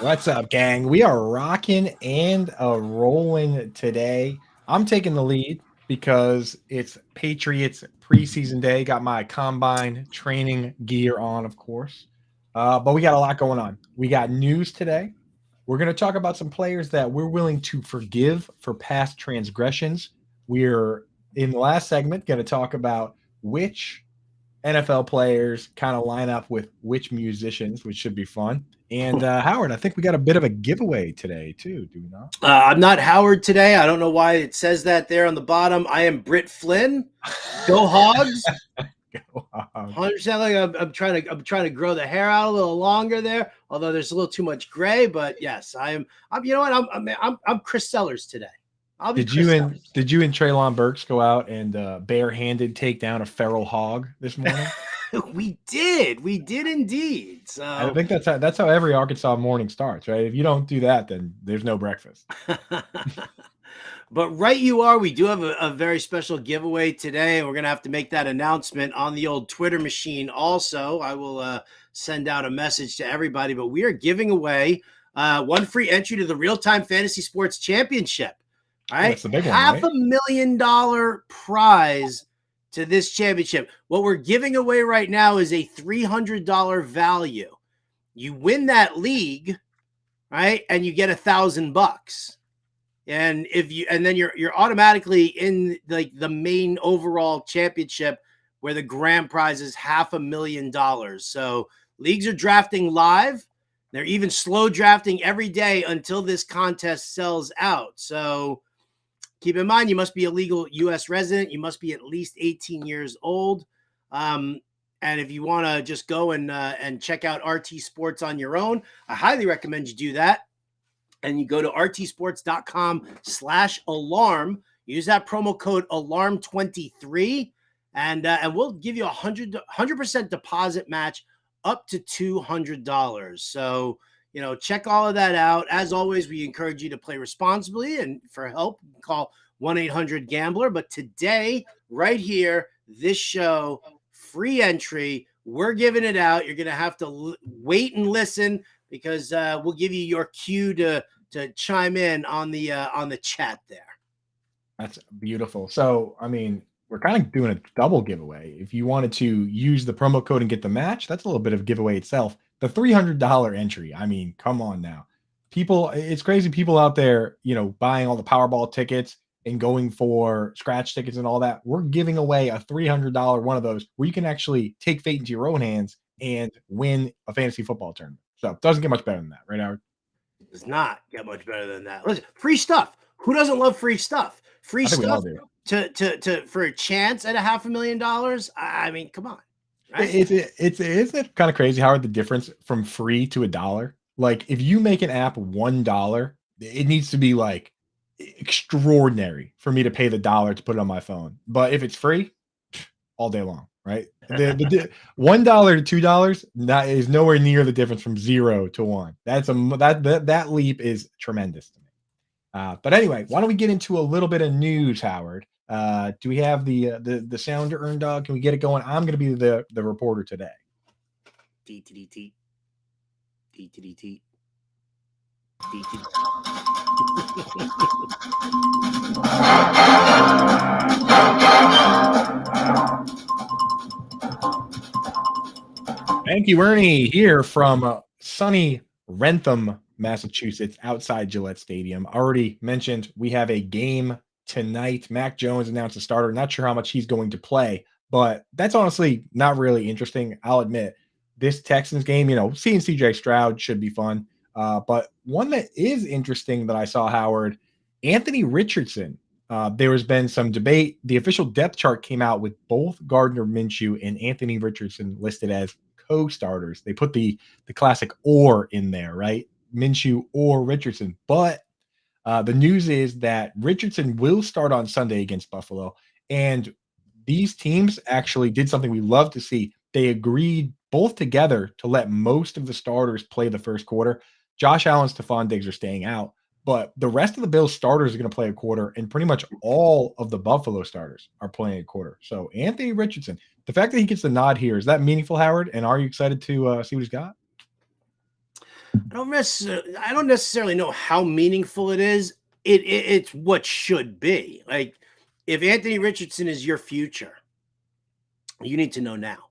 What's up, gang? We are rocking and rolling today. I'm taking the lead because it's Patriots preseason day. Got my combine training gear on, of course. But we got a lot going on. We got news today. We're going to talk about some players that we're willing to forgive for past transgressions. We're in the last segment going to talk about which NFL players kind of line up with which musicians, which should be fun. And Howard, I think we got a bit of a giveaway today too, do we not? I'm not Howard today. I don't know why it says that there on the bottom. I am Britt Flynn. Go Hogs. 100%. Like I'm trying to grow the hair out a little longer there. Although there's a little too much gray, but yes, I'm. You know what? I'm Chris Sellers today. I'll be. Did you and Treylon Burks go out and barehanded take down a feral hog this morning? We did indeed. So I think that's how every Arkansas morning starts, right? If you don't do that, then there's no breakfast. But right you are. We do have a very special giveaway today. We're going to have to make that announcement on the old Twitter machine also. I will send out a message to everybody. But we are giving away one free entry to the Real-Time Fantasy Sports Championship. All right? That's the big one, Half right? $500,000 prize to this championship. What we're giving away right now is a $300 value. You win that league, right? And you get $1,000. And then you're automatically in the main overall championship where the grand prize is $500,000. So leagues are drafting live. They're even slow drafting every day until this contest sells out. So keep in mind, you must be a legal U.S. resident. You must be at least 18 years old. And if you want to just go and check out RT Sports on your own, I highly recommend you do that. And you go to rtsports.com/alarm. Use that promo code alarm23, and we'll give you a 100% deposit match up to $200. So, check all of that out. As always, we encourage you to play responsibly, and for help, call 1-800-GAMBLER. But today, right here, this show, free entry, we're giving it out. You're going to have to wait and listen, because we'll give you your cue to chime in on the chat there. That's beautiful. So, I mean, we're kind of doing a double giveaway. If you wanted to use the promo code and get the match, that's a little bit of giveaway itself. The $300 entry, I mean, come on now. It's crazy. People out there, buying all the Powerball tickets and going for scratch tickets and all that. We're giving away a $300 one of those where you can actually take fate into your own hands and win a fantasy football tournament. So it doesn't get much better than that, right, Howard? It does not get much better than that. Listen, free stuff. Who doesn't love free stuff? Free stuff for a chance at $500,000. I mean, come on. Right? Isn't it kind of crazy, Howard, the difference from free to $1? Like, if you make an app $1, it needs to be like extraordinary for me to pay the $1 to put it on my phone. But if it's free, all day long, right? The $1 to $2 that is nowhere near the difference from 0 to 1. That leap is tremendous to me. But anyway, why don't we get into a little bit of news, Howard? Do we have the sounder, Earn Dog? Can we get it going? I'm going to be the reporter today. T. Thank you, Ernie, here from sunny Rentham, Massachusetts, outside Gillette Stadium. Already mentioned we have a game tonight. Mac Jones announced a starter. Not sure how much he's going to play, but that's honestly not really interesting. I'll admit this Texans game, seeing CJ Stroud should be fun. But one that is interesting that I saw, Howard, Anthony Richardson. There has been some debate. The official depth chart came out with both Gardner Minshew and Anthony Richardson listed as co-starters. They put the classic or in there, right? Minshew or Richardson. But the news is that Richardson will start on Sunday against Buffalo. And these teams actually did something we love to see. They agreed both together to let most of the starters play the first quarter. Josh Allen, Stephon Diggs are staying out. But the rest of the Bills starters are going to play a quarter, and pretty much all of the Buffalo starters are playing a quarter. So Anthony Richardson, the fact that he gets the nod here, is that meaningful, Howard? And are you excited to see what he's got? I don't necessarily know how meaningful it is. It's what should be. Like, if Anthony Richardson is your future, you need to know now.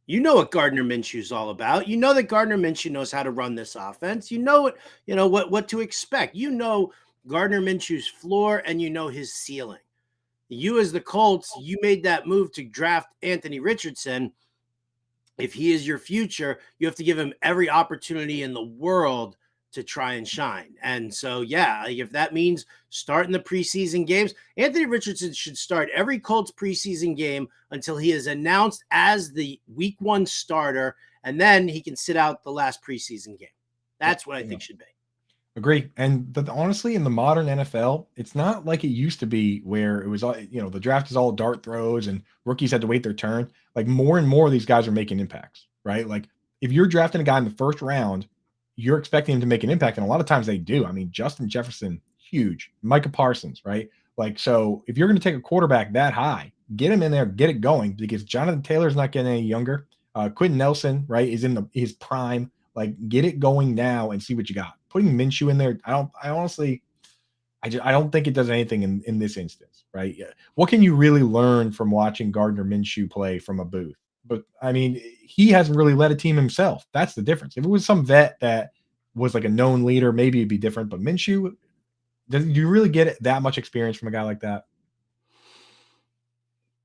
You know what Gardner Minshew is all about. You know that Gardner Minshew knows how to run this offense. You know what to expect. You know Gardner Minshew's floor, and you know his ceiling. You, as the Colts, you made that move to draft Anthony Richardson. If he is your future, you have to give him every opportunity in the world to try and shine. And so, yeah, like if that means starting the preseason games, Anthony Richardson should start every Colts preseason game until he is announced as the week 1 starter, and then he can sit out the last preseason game. That's what I think should be. Agree. And honestly, in the modern NFL, it's not like it used to be where it was all, the draft is all dart throws and rookies had to wait their turn. Like more and more of these guys are making impacts, right? Like if you're drafting a guy in the first round, you're expecting him to make an impact. And a lot of times they do. I mean, Justin Jefferson, huge. Micah Parsons, right? Like, so if you're going to take a quarterback that high, get him in there, get it going, because Jonathan Taylor's not getting any younger. Quentin Nelson, right, is in his prime. Like, get it going now and see what you got. Putting Minshew in there, I don't think it does anything in this instance, right? Yeah. What can you really learn from watching Gardner Minshew play from a booth? But I mean, he hasn't really led a team himself. That's the difference. If it was some vet that was like a known leader, maybe it'd be different. But Minshew, do you really get that much experience from a guy like that?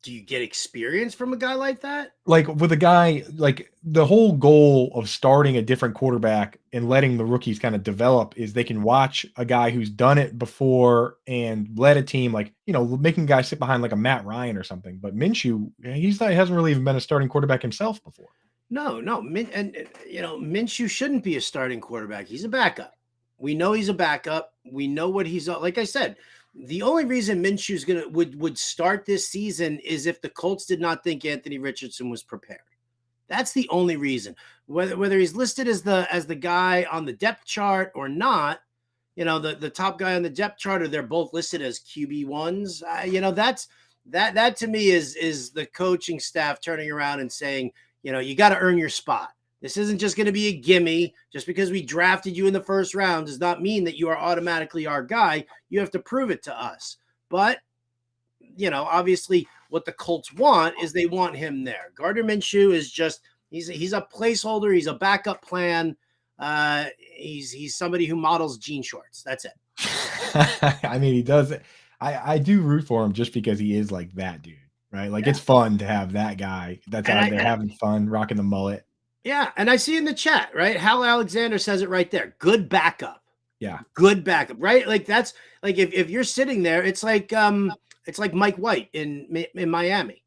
Do you get experience from a guy like that? Like with a guy, like the whole goal of starting a different quarterback and letting the rookies kind of develop is they can watch a guy who's done it before and led a team, like, making guys sit behind like a Matt Ryan or something. But Minshew, he hasn't really even been a starting quarterback himself before. No. Minshew shouldn't be a starting quarterback. He's a backup. We know he's a backup. We know what he's like. I said, the only reason Minshew's would start this season is if the Colts did not think Anthony Richardson was prepared. That's the only reason. Whether he's listed as the guy on the depth chart or not, the top guy on the depth chart, or they're both listed as QB1s. That to me is the coaching staff turning around and saying, you got to earn your spot. This isn't just going to be a gimme. Just because we drafted you in the first round does not mean that you are automatically our guy. You have to prove it to us. But, obviously what the Colts want is they want him there. Gardner Minshew is just, he's a placeholder. He's a backup plan. He's somebody who models jean shorts. That's it. I mean, he does it. I do root for him just because he is like that dude, right? Like, it's fun to have that guy that's out there having fun, rocking the mullet. Yeah, and I see in the chat, right? Hal Alexander says it right there. Good backup. Yeah. Good backup, right? Like, that's like if you're sitting there, it's like Mike White in Miami.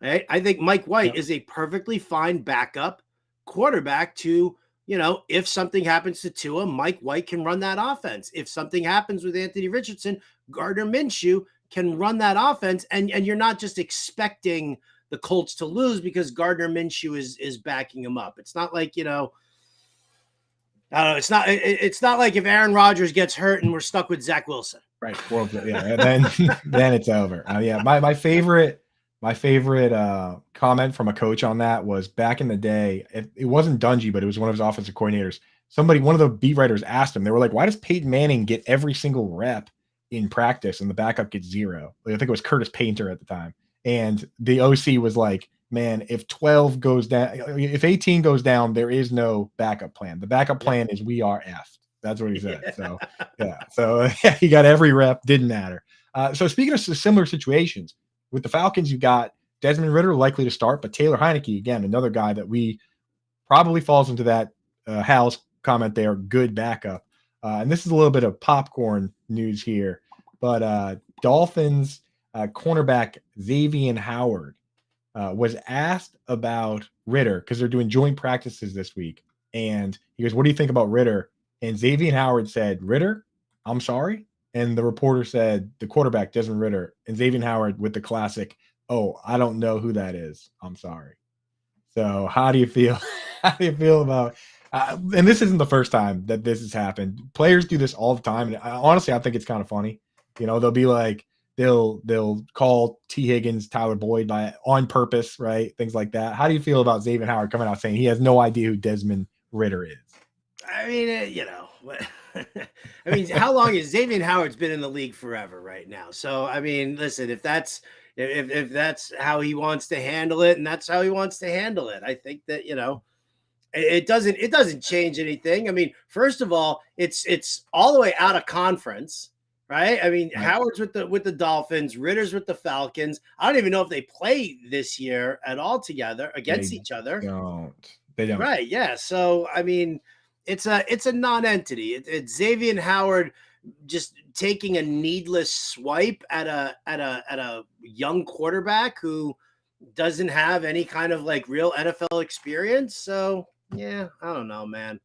Right? I think Mike White is a perfectly fine backup quarterback to, if something happens to Tua, Mike White can run that offense. If something happens with Anthony Richardson, Gardner Minshew can run that offense, and you're not just expecting the Colts to lose because Gardner Minshew is backing him up. It's not like, it's not like if Aaron Rodgers gets hurt and we're stuck with Zach Wilson. Right. Well, yeah. Then it's over. Yeah. My favorite comment from a coach on that was back in the day. It wasn't Dungy, but it was one of his offensive coordinators. One of the beat writers asked him, they were like, why does Peyton Manning get every single rep in practice and the backup gets 0? Like, I think it was Curtis Painter at the time. And the OC was like, man, if 12 goes down, if 18 goes down, there is no backup plan. The backup plan is we are effed. That's what he said. So, yeah. So he got every rep, didn't matter. So speaking of similar situations, with the Falcons, you've got Desmond Ridder likely to start, but Taylor Heineke, again, another guy that we probably falls into that Hal's comment there, good backup. And this is a little bit of popcorn news here, but Dolphins cornerback Xavier Howard was asked about Ridder because they're doing joint practices this week. And he goes, what do you think about Ridder? And Xavier Howard said, Ridder, I'm sorry. And the reporter said, the quarterback, Desmond Ridder. And Xavier Howard with the classic, oh, I don't know who that is. I'm sorry. So how do you feel? How do you feel about and this isn't the first time that this has happened. Players do this all the time. And honestly, I think it's kind of funny. They'll be like, they'll call T. Higgins, Tyler Boyd on purpose, right? Things like that. How do you feel about Xavier Howard coming out saying he has no idea who Desmond Ridder is? I mean, I mean, how long has Xavier Howard's been in the league forever right now? So, I mean, listen, if that's how he wants to handle it, and that's how he wants to handle it, I think that it doesn't change anything. I mean, first of all, it's all the way out of conference, right? I mean, Right. Howard's with the Dolphins, Ritter's with the Falcons. I don't even know if they play this year at all together against They each other. don't. They don't. Right. Yeah. So I mean, it's a non-entity. It's Xavier Howard just taking a needless swipe at a young quarterback who doesn't have any kind of like real NFL experience. So yeah, I don't know, man.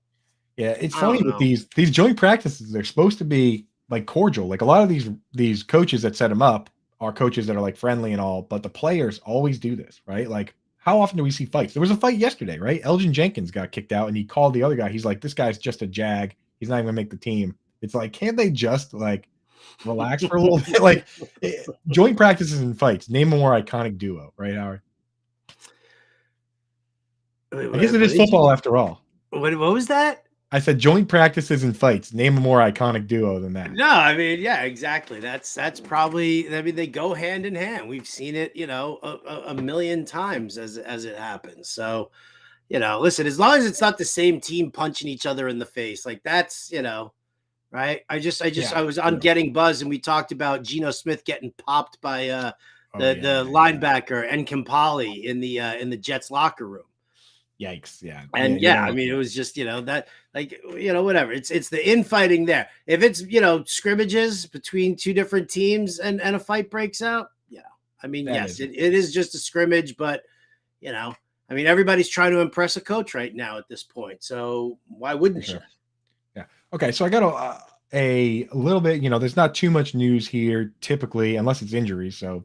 Yeah, it's I funny don't with know. these joint practices. They're supposed to be like cordial. Like a lot of these coaches that set them up are coaches that are like friendly and all, but the players always do this, right? Like how often do we see fights? There was a fight yesterday, right? Elgin Jenkins got kicked out and he called the other guy. He's like, this guy's just a jag. He's not even gonna make the team. It's like, can't they just like relax for a little bit? Like joint practices and fights. Name a more iconic duo, right, Howard? Wait, I guess it what is did you? football after all. What was that? I said joint practices and fights. Name a more iconic duo than that. No, I mean, yeah, exactly. That's probably. I mean, they go hand in hand. We've seen it, a million times as it happens. So, listen, as long as it's not the same team punching each other in the face, like that's, right. Yeah, I was on true. Getting Buzz and we talked about Geno Smith getting popped by Oh the yeah. linebacker and Kampali in the Jets locker room. Yikes! Yeah, yeah, And you yeah, don't I want mean, it that. was just, that like, whatever. It's the infighting there. If it's, scrimmages between two different teams and a fight breaks out, I mean, That yes, is it is just a scrimmage, but I mean, everybody's trying to impress a coach right now at this point. So why for wouldn't you? sure. Yeah. Okay, so I got a little bit. There's not too much news here typically, unless it's injuries. So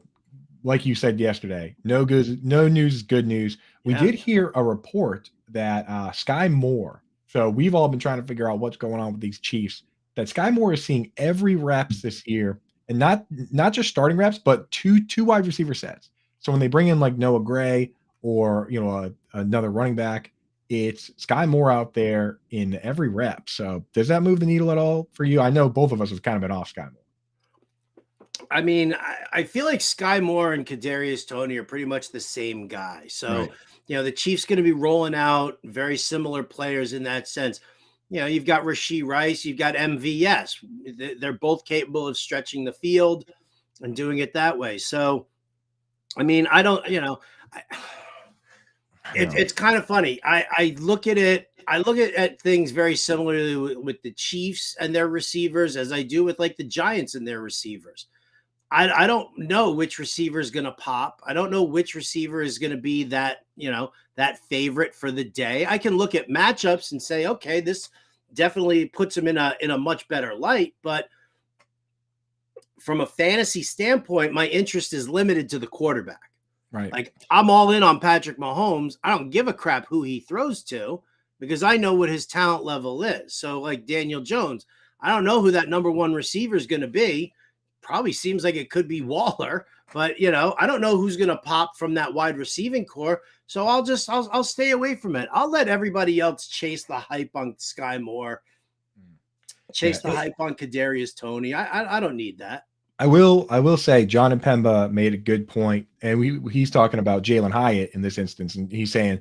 like you said yesterday, no news is good news. We Yeah. did hear a report that Sky Moore. So we've all been trying to figure out what's going on with these Chiefs. That Sky Moore is seeing every reps this year, and not just starting reps, but two wide receiver sets. So when they bring in like Noah Gray or another running back, it's Sky Moore out there in every rep. So does that move the needle at all for you? I know both of us have kind of been off Sky Moore. I mean, I feel like Sky Moore and Kadarius Toney are pretty much the same guy. So, Right. the Chiefs going to be rolling out very similar players in that sense. You've got Rashee Rice, you've got MVS. They're both capable of stretching the field and doing it that way. So, I mean, I don't, I, I it, know. it's kind of funny. I look at it. I look at things very similarly with the Chiefs and their receivers as I do with like the Giants and their receivers. I don't know which receiver is going to pop. I don't know which receiver is going to be that favorite for the day. I can look at matchups and say, okay, this definitely puts him in a much better light. But from a fantasy standpoint, my interest is limited to the quarterback. Right. Like I'm all in on Patrick Mahomes. I don't give a crap who he throws to because I know what his talent level is. So like Daniel Jones, I don't know who that number one receiver is going to be. Probably seems like it could be Waller, but I don't know who's going to pop from that wide receiving core. So I'll stay away from it. I'll let everybody else chase the hype on Sky Moore, Yeah. chase the hype on Kadarius Toney. I don't need that. I will say John and Pemba made a good point, and he's talking about Jalen Hyatt in this instance, and he's saying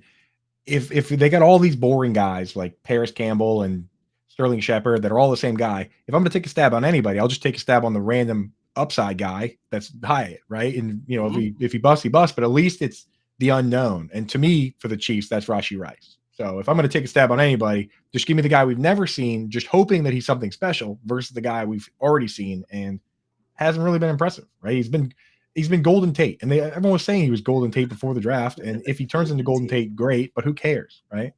if they got all these boring guys like Paris Campbell and Sterling Shepard that are all the same guy, if I'm going to take a stab on anybody, I'll just take a stab on the random upside guy that's Hyatt, right? And Mhm. if he busts, he busts, but at least it's the unknown. And to me, for the Chiefs, that's Rashee Rice. So if I'm going to take a stab on anybody, just give me the guy we've never seen, just hoping that he's something special versus the guy we've already seen and hasn't really been impressive, right? He's been Golden Tate, and everyone was saying he was Golden Tate before the draft. And if he turns into Golden Golden Tate. Tate, great, but who cares, right?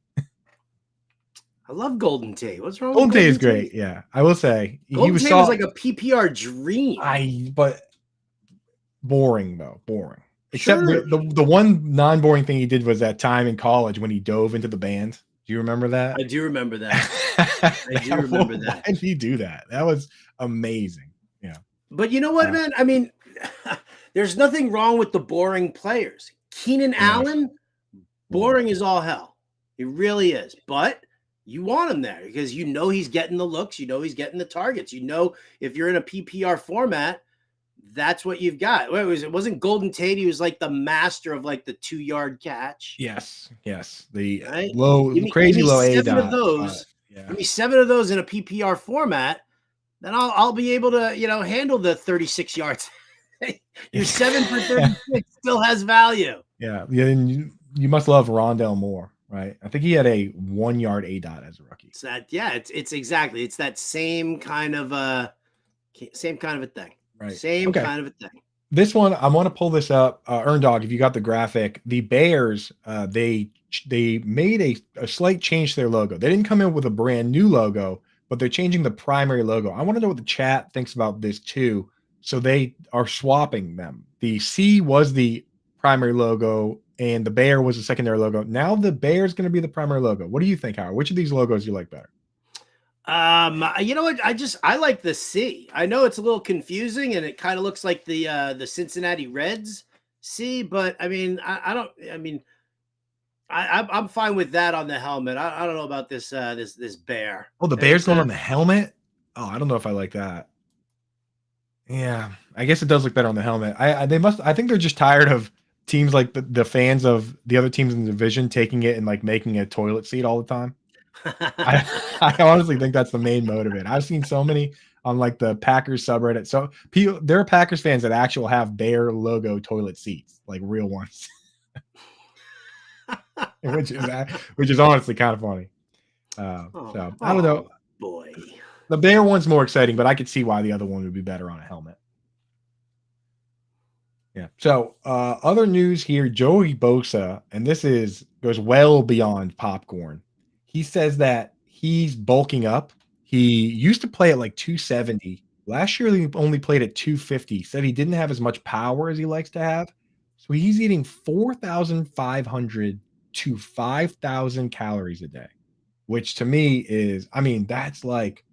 I love Golden Tate. What's wrong with Golden Tate is Golden great. Tate? Yeah, I will say he Golden was Tate was saw. like a PPR dream. But boring though, boring. Except Sure. the one non-boring thing he did was that time in college when he dove into the band. Do you remember that? I do remember that. I do remember Why that. did he do that? That was amazing. Yeah. But you know what, Uh, man? I mean, there's nothing wrong with the boring players. Keenan yeah. Allen, Boring. boring as all hell. He really is. But You want him there because you know he's getting the looks, you know he's getting the targets. You know, if you're in a PPR format, that's what you've got. It wasn't Golden Tate. He was like the master of like the 2-yard catch. Yes. The Right? Give crazy me low A 7 of dot. those. Yeah. Give me 7 of those in a PPR format, then I'll be able to, handle the 36 yards. Your 7 for 36 still has value. Yeah. And you must love Rondell Moore, right? I think he had a 1-yard A dot as a rookie. It's it's exactly. It's that same kind of a thing. Right. Same kind of a thing. This one, I want to pull this up. Earn Dog, if you got the graphic, the Bears, they made a slight change to their logo. They didn't come in with a brand new logo, but they're changing the primary logo. I want to know what the chat thinks about this too. So they are swapping them. The C was the primary logo, and the Bear was the secondary logo. Now the Bear is going to be the primary logo. What do you think, Howard? Which of these logos do you like better? You know what? I like the C. I know it's a little confusing and it kind of looks like the Cincinnati Reds C, but I mean, I'm fine with that on the helmet. I don't know about this bear. Oh, the Bear's going on the helmet? Oh, I don't know if I like that. Yeah, I guess it does look better on the helmet. I think they're just tired of teams like the fans of the other teams in the division taking it and like making a toilet seat all the time. I honestly think that's the main motive of it. I've seen so many on like the Packers subreddit. So there are Packers fans that actually have Bear logo toilet seats, like real ones, which is honestly kind of funny. So I don't know. Boy, the Bear one's more exciting, but I could see why the other one would be better on a helmet. Yeah. So other news here, Joey Bosa, and this goes well beyond popcorn. He says that he's bulking up. He used to play at like 270. Last year, he only played at 250. Said he didn't have as much power as he likes to have. So he's eating 4,500 to 5,000 calories a day, which to me is, I mean, that's like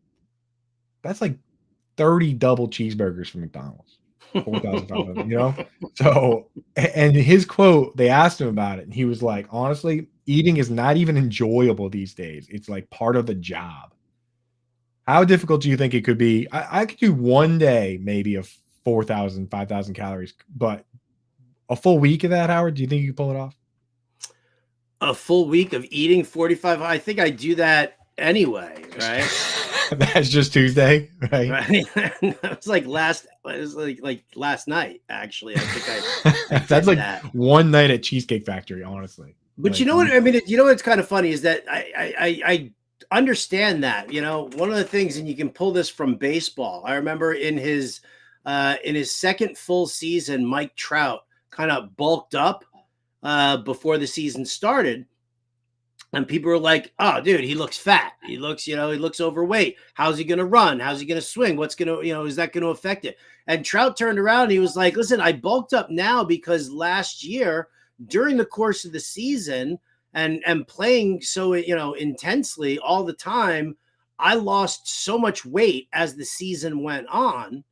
30 double cheeseburgers from McDonald's. 4,500, So, and his quote, they asked him about it, and he was like, honestly, eating is not even enjoyable these days. It's like part of the job. How difficult do you think it could be? I could do one day maybe of 4,000, 5,000 calories, but a full week of that, Howard, do you think you could pull it off? A full week of eating 45? I think I do that anyway, right? That's just Tuesday, right? It was like last night, actually. I think I that's like that. One night at Cheesecake Factory, honestly. But like, you know what I mean? You know what's kind of funny is that I understand that. One of the things, and you can pull this from baseball. I remember in his second full season, Mike Trout kind of bulked up before the season started. And people were like, "Oh, dude, he looks fat. He looks overweight. How's he going to run? How's he going to swing? What's going to, is that going to affect it?" And Trout turned around and he was like, "Listen, I bulked up now because last year during the course of the season and playing so, intensely all the time, I lost so much weight as the season went on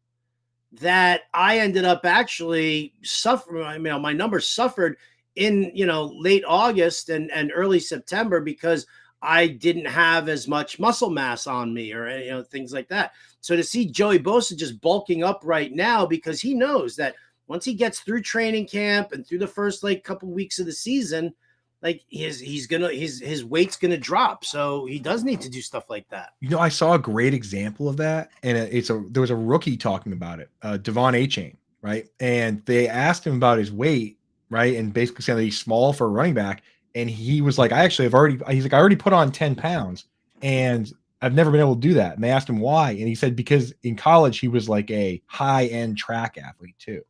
that I ended up actually suffering. My numbers suffered in late August and early September because I didn't have as much muscle mass on me or things like that." So to see Joey Bosa just bulking up right now, because he knows that once he gets through training camp and through the first like couple weeks of the season, like his weight's gonna drop. So he does need to do stuff like that. I saw a great example of that, and there was a rookie talking about it, Devon Achane, right? And they asked him about his weight, right? And basically saying that he's small for a running back. And he was like, I already put on 10 pounds and I've never been able to do that. And they asked him why. And he said, because in college, he was like a high end track athlete too.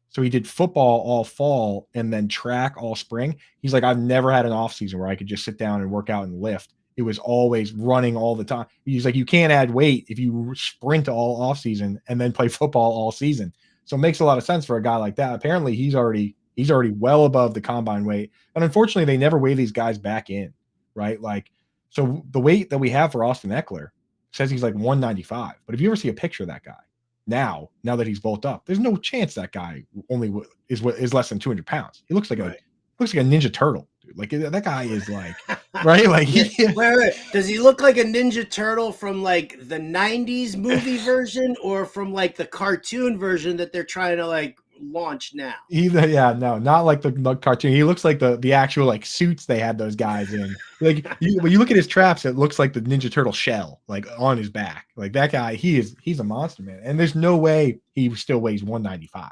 So he did football all fall and then track all spring. He's like, I've never had an off season where I could just sit down and work out and lift. It was always running all the time. He's like, you can't add weight if you sprint all off season and then play football all season. So it makes a lot of sense for a guy like that. Apparently he's already well above the combine weight. And unfortunately, they never weigh these guys back in, right? Like, so the weight that we have for Austin Eckler says he's like 195. But if you ever see a picture of that guy now that he's bulked up, there's no chance that guy only is less than 200 pounds. He looks like a Ninja Turtle, dude. dude. Like that guy is like, right? Like wait. Does he look like a Ninja Turtle from like the 90s movie version or from like the cartoon version that they're trying to like launch now? either, yeah, no, not like the cartoon. He looks like the actual like suits they had those guys in. Like when you look at his traps, it looks like the Ninja Turtle shell, like on his back. Like that guy, he's a monster, man. And there's no way he still weighs 195.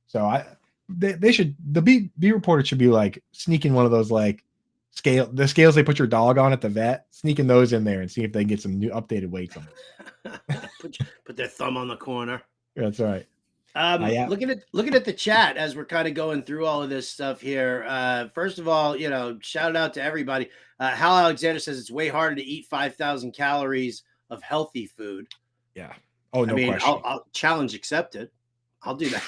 So they should, the B reporter should be like sneaking one of those like the scales they put your dog on at the vet, sneaking those in there and see if they can get some new updated weights on it. put their thumb on the corner. That's right. Yeah. Looking at the chat as we're kind of going through all of this stuff here. First of all, shout out to everybody. Hal Alexander says it's way harder to eat 5,000 calories of healthy food. Yeah. Oh, no question. I'll challenge accepted. I'll do that.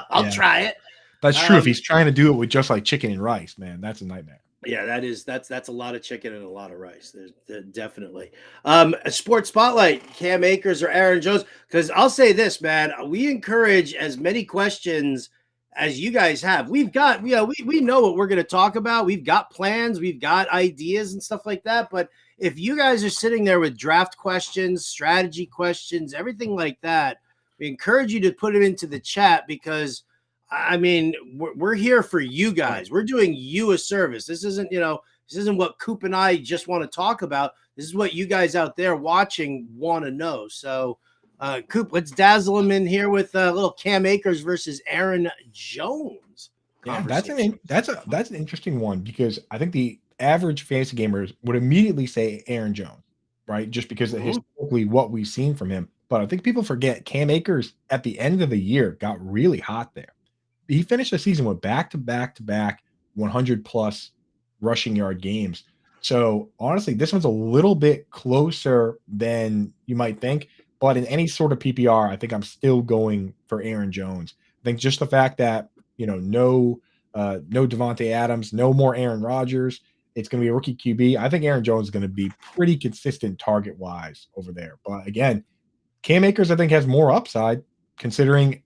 I'll try it. That's true. If he's trying to do it with just like chicken and rice, man, that's a nightmare. Yeah, that's a lot of chicken and a lot of rice. There's definitely. A sports spotlight, Cam Akers or Aaron Jones? Because I'll say this, man, we encourage as many questions as you guys have. We've got, we know what we're going to talk about. We've got plans, we've got ideas and stuff like that. But if you guys are sitting there with draft questions, strategy questions, everything like that, we encourage you to put it into the chat because I mean, we're here for you guys. We're doing you a service. This isn't, this isn't what Coop and I just want to talk about. This is what you guys out there watching want to know. So, Coop, let's dazzle him in here with a little Cam Akers versus Aaron Jones. Yeah, that's an interesting one because I think the average fantasy gamers would immediately say Aaron Jones, right? Just because of historically what we've seen from him. But I think people forget Cam Akers at the end of the year got really hot there. He finished the season with back-to-back 100-plus rushing yard games. So, honestly, this one's a little bit closer than you might think. But in any sort of PPR, I think I'm still going for Aaron Jones. I think just the fact that, no Devontae Adams, no more Aaron Rodgers. It's going to be a rookie QB. I think Aaron Jones is going to be pretty consistent target-wise over there. But, again, Cam Akers, I think, has more upside considering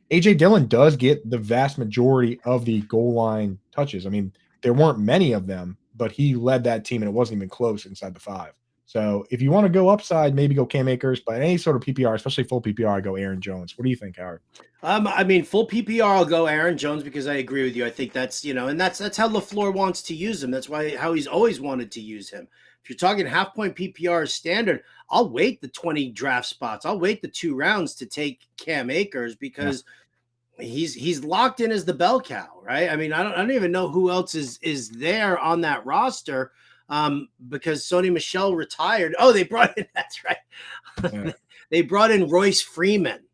A.J. Dillon does get the vast majority of the goal line touches. I mean, there weren't many of them, but he led that team, and it wasn't even close inside the 5. So if you want to go upside, maybe go Cam Akers, but any sort of PPR, especially full PPR, I go Aaron Jones. What do you think, Howard? I mean, full PPR, I'll go Aaron Jones because I agree with you. I think that's, and that's how LaFleur wants to use him. That's how he's always wanted to use him. If you're talking half-point PPR is standard, I'll wait the 20 draft spots. I'll wait the 2 rounds to take Cam Akers because he's locked in as the bell cow, right? I mean, I don't even know who else is there on that roster because Sony Michel retired. Oh, they brought in, that's right. Yeah. They brought in Royce Freeman.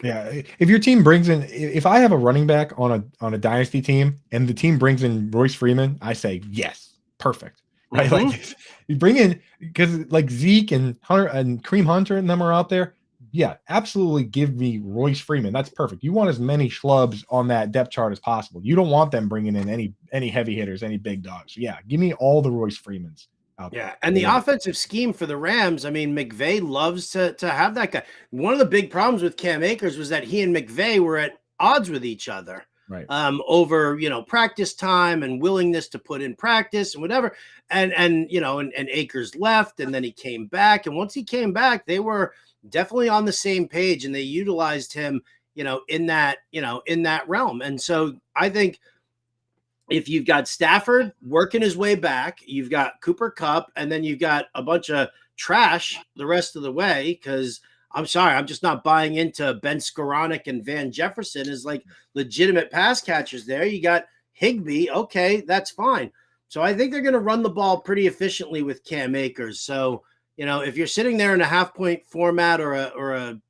Yeah, if your team brings in, if I have a running back on a dynasty team and the team brings in Royce Freeman, I say yes, perfect. Right, like you bring in because like Zeke and Hunter and Kareem Hunter and them are out there. Yeah, absolutely. Give me Royce Freeman. That's perfect. You want as many schlubs on that depth chart as possible. You don't want them bringing in any heavy hitters, any big dogs. Yeah, give me all the Royce Freemans out there. Yeah, and the offensive scheme for the Rams, I mean, McVay loves to have that guy. One of the big problems with Cam Akers was that he and McVay were at odds with each other. Right. Over, practice time and willingness to put in practice and whatever. And Akers left and then he came back. And once he came back, they were definitely on the same page and they utilized him, in that realm. And so I think if you've got Stafford working his way back, you've got Cooper Kupp, and then you've got a bunch of trash the rest of the way, because I'm sorry, I'm just not buying into Ben Skoranek and Van Jefferson as like legitimate pass catchers there. You got Higbee. Okay, that's fine. So I think they're going to run the ball pretty efficiently with Cam Akers. So, if you're sitting there in a half-point format or a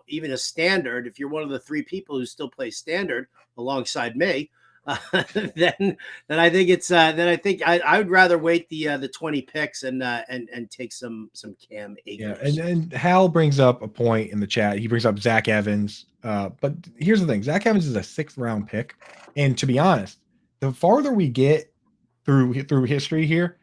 even a standard, if you're one of the 3 people who still play standard alongside me, then I think I would rather wait the 20 picks and take some Cam Akers. Yeah, and Hal brings up a point in the chat. He brings up Zach Evans. But here's the thing: Zach Evans is a 6th round pick, and to be honest, the farther we get through history here,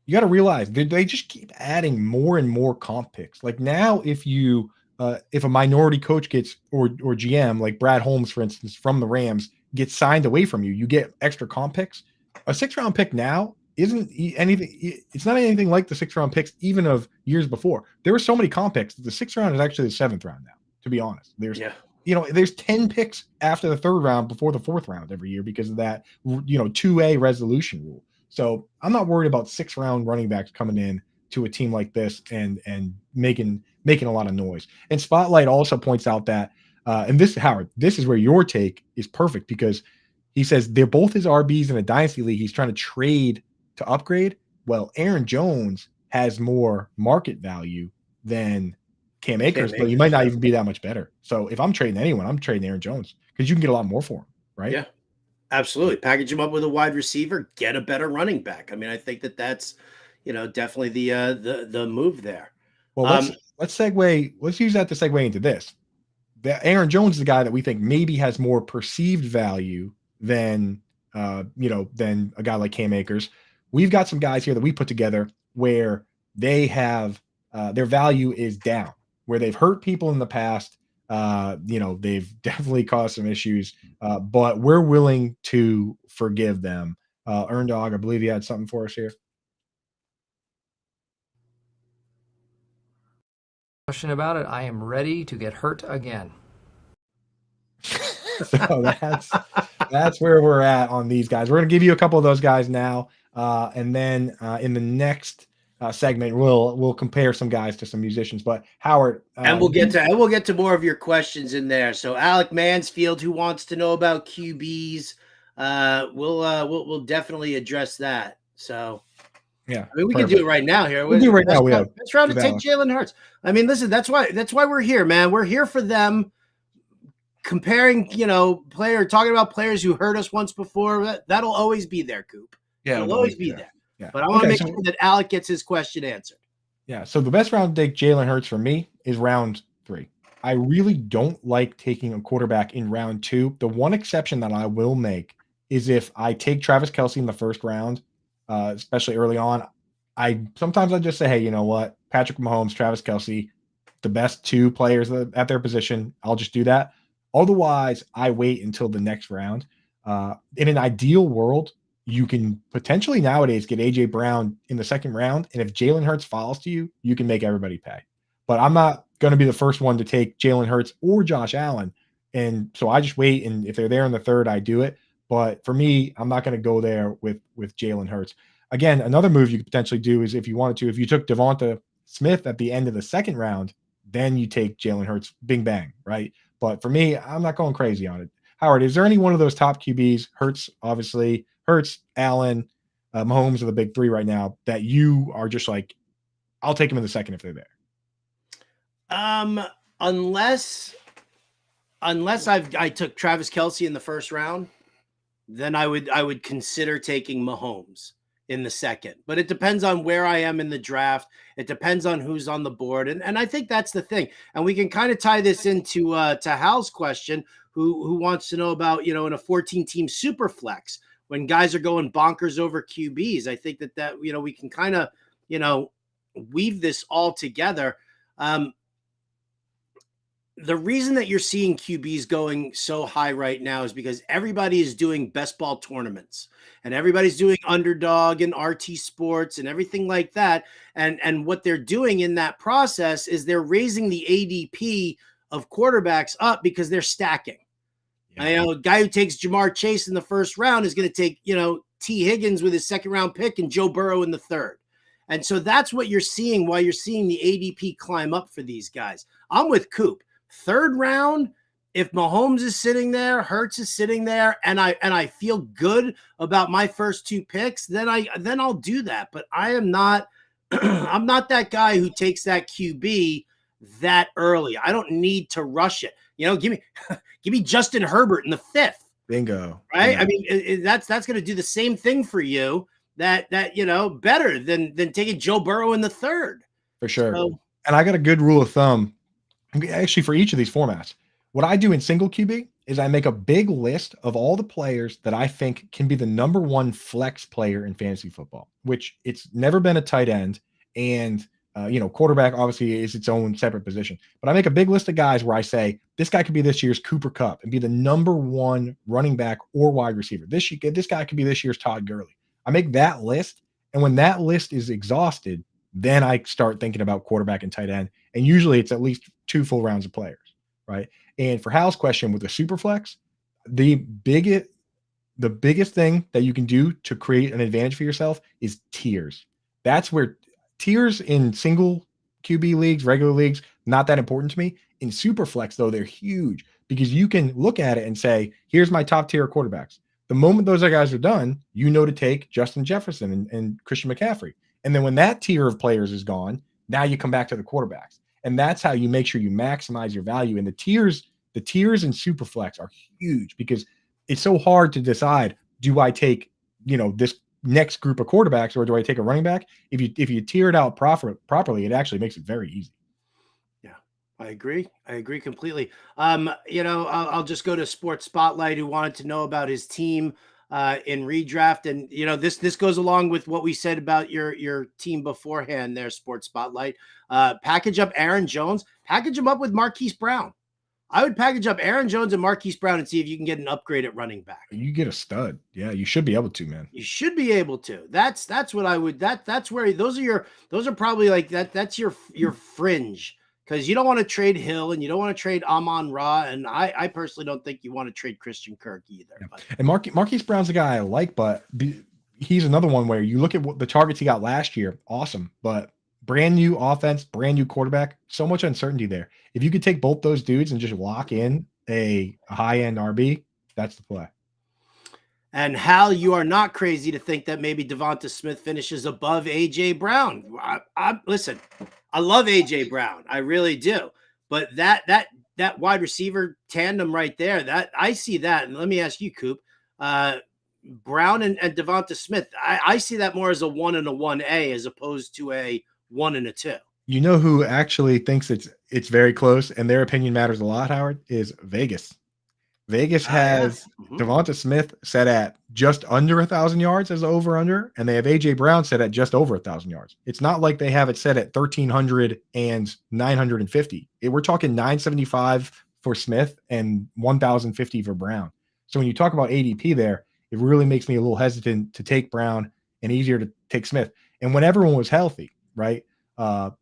you got to realize they just keep adding more and more comp picks. Like now, if a minority coach gets or GM like Brad Holmes, for instance, from the Rams gets signed away from you, you get extra comp picks. A 6th-round pick now isn't anything. It's not anything like the 6th-round picks even of years before. There were so many comp picks. The 6th round is actually the 7th round now. To be honest, there's 10 picks after the 3rd round before the 4th round every year because of that 2A resolution rule. So I'm not worried about 6th-round running backs coming in to a team like this and making a lot of noise. And Spotlight also points out that, and this, Howard, this is where your take is perfect because he says they're both his RBs in a dynasty league. He's trying to trade to upgrade. Well, Aaron Jones has more market value than Cam Akers, but he might not even be that much better. So if I'm trading anyone, I'm trading Aaron Jones because you can get a lot more for him, right? Yeah, absolutely. Package him up with a wide receiver, get a better running back. I mean, I think that's definitely the move there. Well, let's segue. Let's use that to segue into this. Aaron Jones is the guy that we think maybe has more perceived value than than a guy like Cam Akers. We've got some guys here that we put together where they have their value is down, where they've hurt people in the past. They've definitely caused some issues, but we're willing to forgive them. Earn Dog, I believe you had something for us here. Question about it. I am ready to get hurt again. So that's where we're at on these guys. We're going to give you a couple of those guys now, and then in the next segment we'll compare some guys to some musicians. But Howard, and we'll get to more of your questions in there. So Alec Mansfield, who wants to know about QBs, we'll definitly address that. So yeah, I mean, we can do it right now here. We'll do it right now. Let's try to take Jalen Hurts. I mean, listen, that's why we're here, man. We're here for them. Comparing, talking about players who hurt us once before, that'll always be there, Coop. Yeah, it'll always be there. Yeah. But I want to make sure that Alec gets his question answered. Yeah. So the best round to take Jalen Hurts for me is round 3. I really don't like taking a quarterback in round 2. The one exception that I will make is if I take Travis Kelce in the 1st round, especially early on. Sometimes I just say, hey, you know what? Patrick Mahomes, Travis Kelce, the best 2 players at their position. I'll just do that. Otherwise, I wait until the next round. In an ideal world, you can potentially nowadays get A.J. Brown in the 2nd round, and if Jalen Hurts falls to you, you can make everybody pay. But I'm not going to be the first one to take Jalen Hurts or Josh Allen, and so I just wait, and if they're there in the 3rd, I do it. But for me, I'm not going to go there with Jalen Hurts. Again, another move you could potentially do is if you wanted to, if you took Devonta Smith at the end of the 2nd round, then you take Jalen Hurts, bing, bang, right? But for me, I'm not going crazy on it. Howard, is there any one of those top QBs, Hurts, obviously, Hurts, Allen, Mahomes are the big 3 right now, that you are just like, I'll take them in the 2nd if they're there? Unless I took Travis Kelce in the 1st round, then I would consider taking Mahomes in the 2nd. But it depends on where I am in the draft. It depends on who's on the board. And I think that's the thing. And we can kind of tie this into to Hal's question, who wants to know about, in a 14-team super flex, when guys are going bonkers over QBs. I think that we can kind of, weave this all together. The reason that you're seeing QBs going so high right now is because everybody is doing best ball tournaments and everybody's doing underdog and RT sports and everything like that. And what they're doing in that process is they're raising the ADP of quarterbacks up because they're stacking. Yeah. I know a guy who takes Jamar Chase in the 1st round is going to take, T Higgins with his 2nd round pick and Joe Burrow in the 3rd. And so that's what you're seeing while you're seeing the ADP climb up for these guys. I'm with Coop. 3rd round, if Mahomes is sitting there, Hurts is sitting there, and I feel good about my first 2 picks, then I'll do that. But I am not I'm not that guy who takes that QB that early. I don't need to rush it. Give me Justin Herbert in the 5th. Bingo. Right? Yeah. I mean, that's going to do the same thing for you. That better than taking Joe Burrow in the 3rd. For sure. So, and I got a good rule of thumb. Actually, for each of these formats, what I do in single QB is I make a big list of all the players that I think can be the #1 flex player in fantasy football, which it's never been a tight end. And Quarterback obviously is its own separate position. But I make a big list of guys where I say this guy could be this year's Cooper Kupp and be the number one running back or wide receiver. This guy could be this year's Todd Gurley. I make that list, and when that list is exhausted, then I start thinking about quarterback and tight end. And usually it's at least 2 full rounds of players, right? And for Hal's question with the super flex, the biggest thing that you can do to create an advantage for yourself is tiers. That's where tiers in single QB leagues, regular leagues, not that important to me. In super flex, though, they're huge because you can look at it and say, here's my top tier quarterbacks. The moment those guys are done, to take Justin Jefferson and Christian McCaffrey. And then when that tier of players is gone, now you come back to the quarterbacks. And that's how you make sure you maximize your value. And the tiers in Superflex are huge because it's so hard to decide, do I take, this next group of quarterbacks or do I take a running back? If you tier it out properly, it actually makes it very easy. Yeah, I agree. I agree completely. I'll just go to Sports Spotlight, who wanted to know about his team in redraft. And, this goes along with what we said about your team beforehand there, Sports Spotlight. Package up Aaron Jones, package him up with Marquise Brown. I would package up Aaron Jones and Marquise Brown and see if you can get an upgrade at running back. You get a stud. Yeah, you should be able to, man. You should be able to. That's what I would, that's where those are probably like that. That's your fringe, because you don't want to trade Hill and you don't want to trade Amon-Ra. And I personally don't think you want to trade Christian Kirk either. Yeah. And Marquise Brown's a guy I like, but he's another one where you look at what the targets he got last year. Awesome. But brand new offense, brand new quarterback, so much uncertainty there. If you could take both those dudes and just lock in a high-end RB, that's the play. And Hal, you are not crazy to think that maybe Devonta Smith finishes above A.J. Brown. Listen, I love A.J. Brown. I really do. But that wide receiver tandem right there, that I see that. And let me ask you, Coop, Brown and Devonta Smith, I see that more as a 1 and a 1A as opposed to a 1 and a 2. You know who actually thinks it's very close and their opinion matters a lot, Howard, is Vegas. Vegas has Devonta Smith set at just under 1,000 yards as over-under, and they have A.J. Brown set at just over 1,000 yards. It's not like they have it set at 1,300 and 950. We're talking 975 for Smith and 1,050 for Brown. So when you talk about ADP there, it really makes me a little hesitant to take Brown and easier to take Smith. And when everyone was healthy, right? Dallas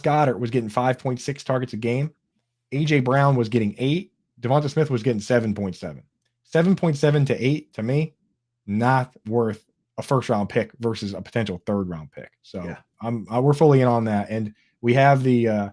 Goedert was getting 5.6 targets a game. A.J. Brown was getting 8. Devonta Smith was getting 7.7. 7.7 to 8, to me, not worth a first-round pick versus a potential third-round pick. So yeah. We're fully in on that. And we have who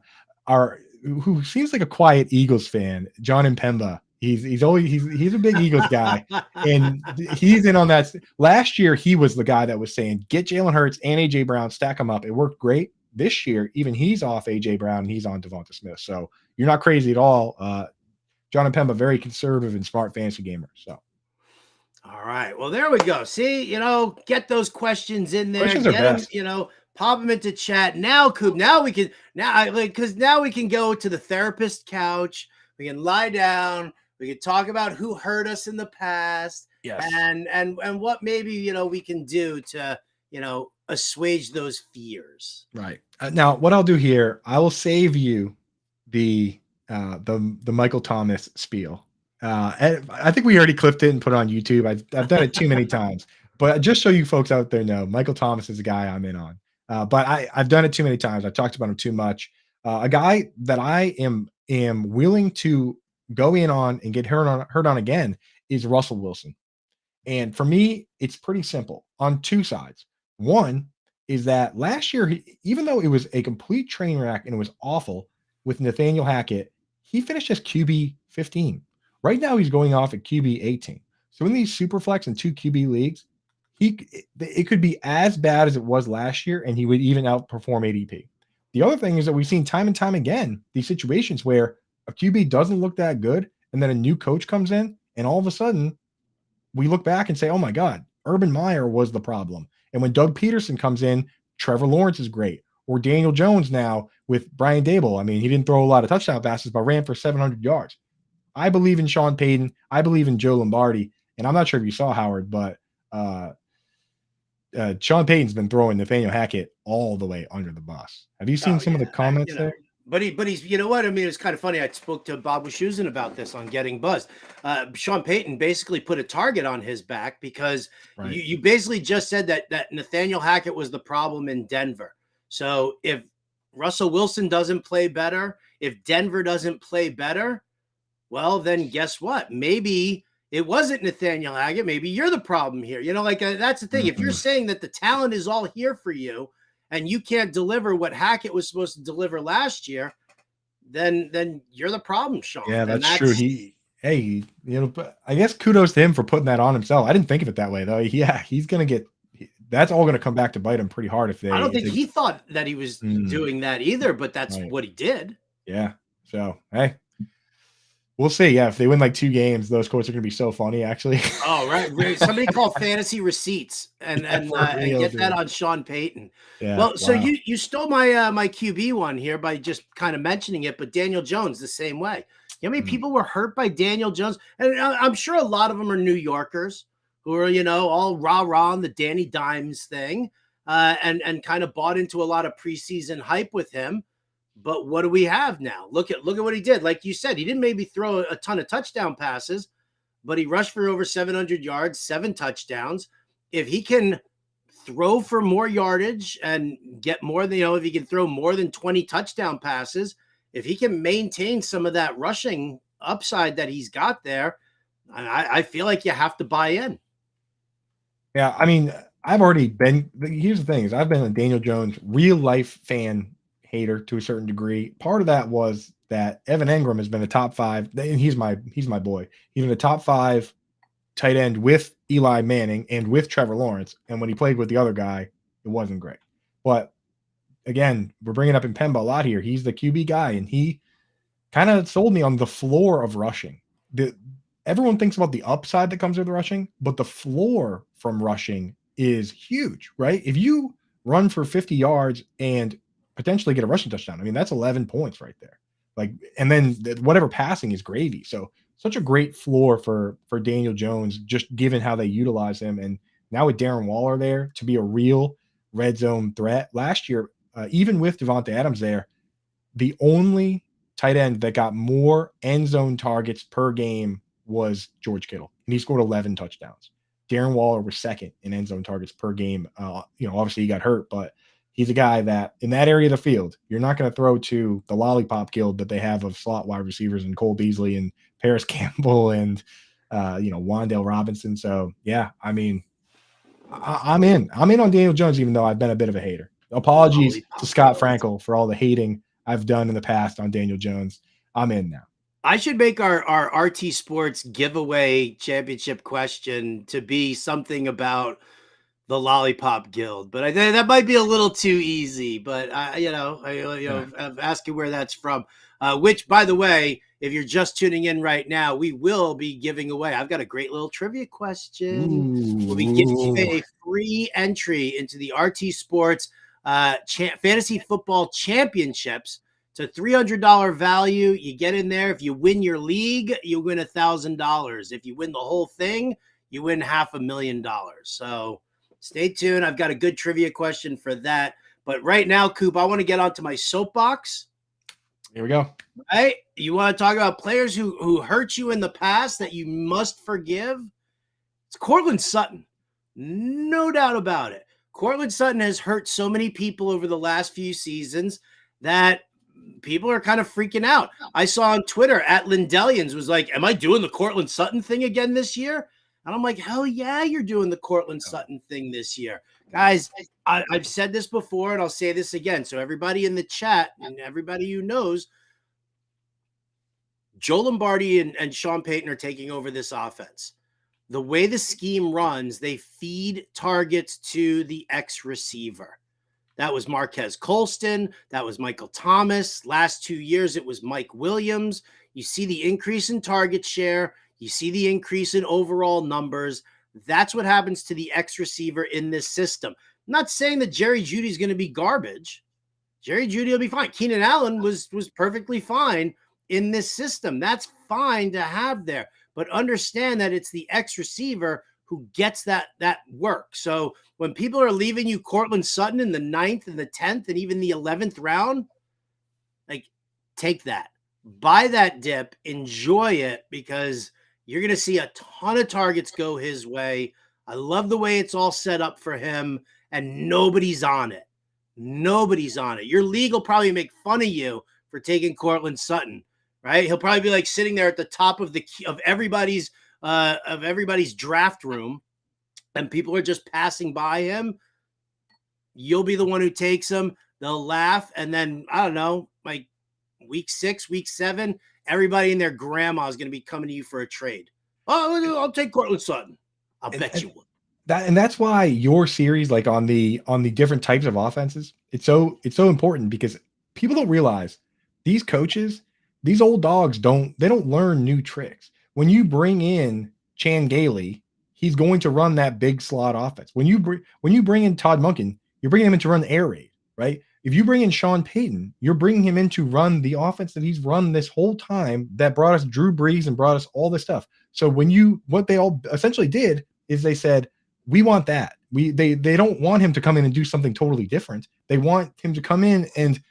seems like a quiet Eagles fan, John Impemba. He's a big Eagles guy, and he's in on that. Last year, he was the guy that was saying, get Jalen Hurts and A.J. Brown, stack them up. It worked great. This year, even he's off A.J. Brown, and he's on Devonta Smith. So you're not crazy at all. John Impemba, very conservative and smart fantasy gamer. So, all right. Well, there we go. See, get those questions in there. Questions are best. Them, pop them into chat. Now, Coop, now we can go to the therapist couch. We can lie down. We can talk about who hurt us in the past. Yes. And what maybe, we can do to, assuage those fears. Right. Now, what I'll do here, I will save you the Michael Thomas spiel. I think we already clipped it and put it on YouTube. I've done it too many times, but just so you folks out there know, Michael Thomas is a guy I'm in on. But I've done it too many times. I've talked about him too much. A guy that I am willing to go in on and get hurt on again is Russell Wilson. And for me, it's pretty simple on two sides. One is that last year, even though it was a complete train wreck and it was awful with Nathaniel Hackett, he finished as QB 15. Right now, he's going off at QB 18. So in these Superflex and 2 QB leagues, it could be as bad as it was last year, and he would even outperform ADP. The other thing is that we've seen time and time again these situations where a QB doesn't look that good, and then a new coach comes in, and all of a sudden, we look back and say, oh my God, Urban Meyer was the problem. And when Doug Peterson comes in, Trevor Lawrence is great. Or Daniel Jones now with Brian Dable. I mean, he didn't throw a lot of touchdown passes, but ran for 700 yards. I believe in Sean Payton. I believe in Joe Lombardi. And I'm not sure if you saw Howard, but Sean Payton's been throwing Nathaniel Hackett all the way under the bus. Have you seen Oh, some of the comments you know, there? but he's, you know what? I mean, it's kind of funny. I spoke to Bob Wischusen about this on Getting Buzzed. Sean Payton basically put a target on his back because Right. you basically just said that Nathaniel Hackett was the problem in Denver. So if Russell Wilson doesn't play better, if Denver doesn't play better, well, then guess what? Maybe it wasn't Nathaniel Hackett. Maybe you're the problem here. You know, like that's the thing. If you're Mhm. saying that the talent is all here for you and you can't deliver what Hackett was supposed to deliver last year, then you're the problem, Sean. Yeah, And that's true. that's Hey, but I guess kudos to him for putting that on himself. I didn't think of it that way though. Yeah, he's gonna get that's all gonna come back to bite him pretty hard if I don't think they he thought that he was Mm, doing that either, but that's right. what he did. Yeah. So hey, we'll see. Yeah, if they win like 2 games, those quotes are gonna be so funny, actually. Oh, right. Somebody call fantasy receipts Yeah, for and real, get that dude. on Sean Payton. Yeah, Well, so wow. you stole my QB one here by just kind of mentioning it, but Daniel Jones the same way. You know how many Mm. people were hurt by Daniel Jones? And I'm sure a lot of them are New Yorkers who are, all rah-rah on the Danny Dimes thing, and kind of bought into a lot of preseason hype with him. But what do we have now? Look at what he did. Like you said, he didn't maybe throw a ton of touchdown passes, but he rushed for over 700 yards, 7 touchdowns. If he can throw for more yardage and get more than, if he can throw more than 20 touchdown passes, if he can maintain some of that rushing upside that he's got there, I feel like you have to buy in. Yeah, I mean, I've already been here's the thing is I've been a Daniel Jones real life fan hater to a certain degree. Part of that was that Evan Engram has been a top 5, and he's my boy. He's been a top 5 tight end with Eli Manning and with Trevor Lawrence. And when he played with the other guy, it wasn't great. But again, we're bringing up Impemba a lot here. He's the QB guy, and he kind of sold me on the floor of rushing. Everyone thinks about the upside that comes with rushing, but the floor from rushing is huge, right? If you run for 50 yards and potentially get a rushing touchdown, I mean, that's 11 points right there. Like, and then whatever passing is gravy. So such a great floor for Daniel Jones, just given how they utilize him. And now with Darren Waller there to be a real red zone threat. Last year, even with Devontae Adams there, the only tight end that got more end zone targets per game was George Kittle, and he scored 11 touchdowns. Darren Waller was second in end zone targets per game. Obviously he got hurt, but he's a guy that in that area of the field, you're not going to throw to the lollipop guild that they have of slot wide receivers and Cole Beasley and Paris Campbell and Wan'Dale Robinson. So yeah, I mean, I'm in. I'm in on Daniel Jones, even though I've been a bit of a hater. Apologies to Lollipop Scott Guild. Frankel for all the hating I've done in the past on Daniel Jones. I'm in now. I should make our RT Sports giveaway championship question to be something about the Lollipop Guild, but I think that might be a little too easy. But I'm asking where that's from. Which, by the way, if you're just tuning in right now, we will be giving away. I've got a great little trivia question. We'll be giving away a free entry into the RT Sports Fantasy Football Championships. It's a $300 value. You get in there. If you win your league, you win $1,000. If you win the whole thing, you win $500,000. So stay tuned. I've got a good trivia question for that. But right now, Coop, I want to get onto my soapbox. Here we go. Right? You want to talk about players who hurt you in the past that you must forgive? It's Courtland Sutton. No doubt about it. Courtland Sutton has hurt so many people over the last few seasons that people are kind of freaking out. I saw on Twitter at Lindellians was like, am I doing the Courtland Sutton thing again this year? And I'm like, hell yeah, you're doing the Courtland Sutton thing this year. Guys, I've said this before and I'll say this again. So everybody in the chat and everybody who knows, Joe Lombardi and Sean Payton are taking over this offense. The way the scheme runs, they feed targets to the X receiver. That was Marquez Colston. That was Michael Thomas. Last 2 years, it was Mike Williams. You see the increase in target share. You see the increase in overall numbers. That's what happens to the X receiver in this system. I'm not saying that Jerry Jeudy is going to be garbage. Jerry Jeudy will be fine. Keenan Allen was perfectly fine in this system. That's fine to have there. But understand that it's the X receiver who gets that work. So when people are leaving you Cortland Sutton in the 9th and the 10th and even the 11th round, like, take that. Buy that dip, enjoy it, because you're going to see a ton of targets go his way. I love the way it's all set up for him, and nobody's on it. Nobody's on it. Your league will probably make fun of you for taking Cortland Sutton, right? He'll probably be like sitting there at the top of everybody's draft room, and people are just passing by him. You'll be the one who takes him. They'll laugh, and then I don't know, like week 6, week 7, everybody and their grandma is going to be coming to you for a trade. Oh, I'll take Cortland Sutton. I'll bet you will. That's why your series, like on the different types of offenses, it's so important, because people don't realize these coaches, these old dogs don't learn new tricks. When you bring in Chan Gailey, he's going to run that big slot offense. When you bring in Todd Monken, you're bringing him in to run the air raid, right? If you bring in Sean Payton, you're bringing him in to run the offense that he's run this whole time that brought us Drew Brees and brought us all this stuff. So what they all essentially did is they said, we want that. They don't want him to come in and do something totally different. They want him to come in and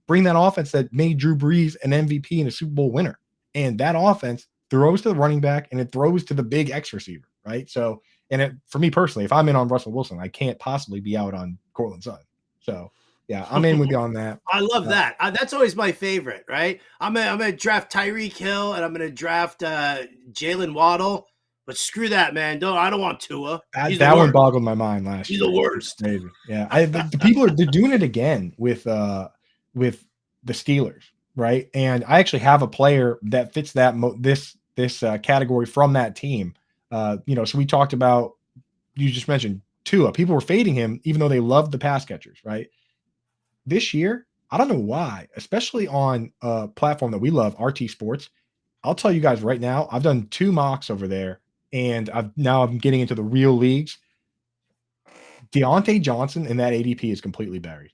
bring that offense that made Drew Brees an MVP and a Super Bowl winner. And that offense throws to the running back and it throws to the big X receiver, right? So, for me personally, if I'm in on Russell Wilson, I can't possibly be out on Cortland Sutton. So, yeah, I'm in with you on that. I love that. That's always my favorite, right? I'm gonna draft Tyreek Hill and I'm gonna draft Jalen Waddle. But screw that, man. I don't want Tua. That one boggled my mind last year. He's the worst. Maybe. Yeah. The people they're doing it again with the Steelers, right? And I actually have a player that fits that this category from that team. So we talked about, you just mentioned Tua. People were fading him even though they loved the pass catchers, right? This year, I don't know why, especially on a platform that we love, RT Sports. I'll tell you guys right now, I've done 2 mocks over there. And I'm getting into the real leagues. Deontay Johnson in that ADP is completely buried.